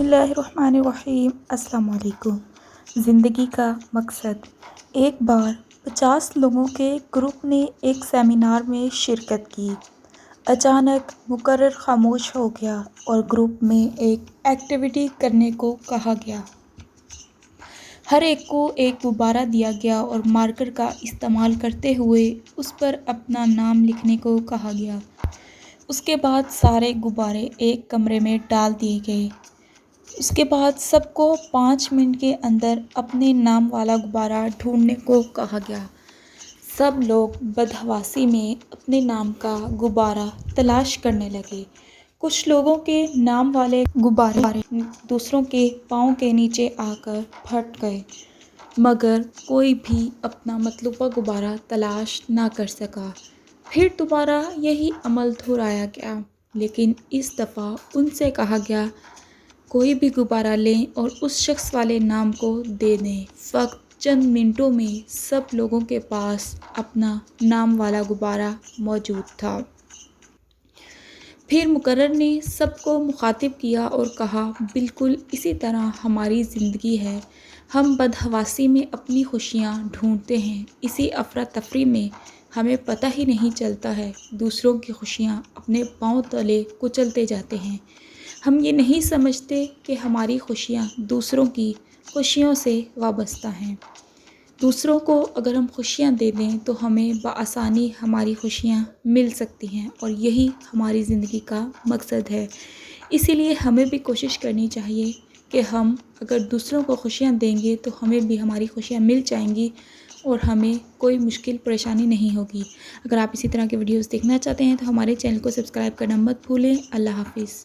بسم اللہ الرحمن الرحیم۔ السلام علیکم۔ زندگی کا مقصد۔ ایک بار 50 لوگوں کے گروپ نے ایک سیمینار میں شرکت کی۔ اچانک مقرر خاموش ہو گیا اور گروپ میں ایک ایکٹیویٹی کرنے کو کہا گیا۔ ہر ایک کو ایک غبارہ دیا گیا اور مارکر کا استعمال کرتے ہوئے اس پر اپنا نام لکھنے کو کہا گیا۔ اس کے بعد سارے غبارے ایک کمرے میں ڈال دیے گئے۔ اس کے بعد سب کو 5 منٹ کے اندر اپنے نام والا غبارہ ڈھونڈنے کو کہا گیا۔ سب لوگ بدحواسی میں اپنے نام کا غبارہ تلاش کرنے لگے۔ کچھ لوگوں کے نام والے غبارے دوسروں کے پاؤں کے نیچے آ کر پھٹ گئے، مگر کوئی بھی اپنا مطلوبہ غبارہ تلاش نہ کر سکا۔ پھر دوبارہ یہی عمل دہرایا گیا، لیکن اس دفعہ ان سے کہا گیا کوئی بھی غبارہ لیں اور اس شخص والے نام کو دے دیں۔ فقط چند منٹوں میں سب لوگوں کے پاس اپنا نام والا غبارہ موجود تھا۔ پھر مقرر نے سب کو مخاطب کیا اور کہا، بالکل اسی طرح ہماری زندگی ہے۔ ہم بدحواسی میں اپنی خوشیاں ڈھونڈتے ہیں۔ اسی افراتفری میں ہمیں پتہ ہی نہیں چلتا ہے، دوسروں کی خوشیاں اپنے پاؤں تلے کچلتے جاتے ہیں۔ ہم یہ نہیں سمجھتے کہ ہماری خوشیاں دوسروں کی خوشیوں سے وابستہ ہیں۔ دوسروں کو اگر ہم خوشیاں دے دیں تو ہمیں بآسانی ہماری خوشیاں مل سکتی ہیں، اور یہی ہماری زندگی کا مقصد ہے۔ اسی لیے ہمیں بھی کوشش کرنی چاہیے کہ ہم اگر دوسروں کو خوشیاں دیں گے تو ہمیں بھی ہماری خوشیاں مل جائیں گی اور ہمیں کوئی مشکل پریشانی نہیں ہوگی۔ اگر آپ اسی طرح کے ویڈیوز دیکھنا چاہتے ہیں تو ہمارے چینل کو سبسکرائب کرنا مت بھولیں۔ اللہ حافظ۔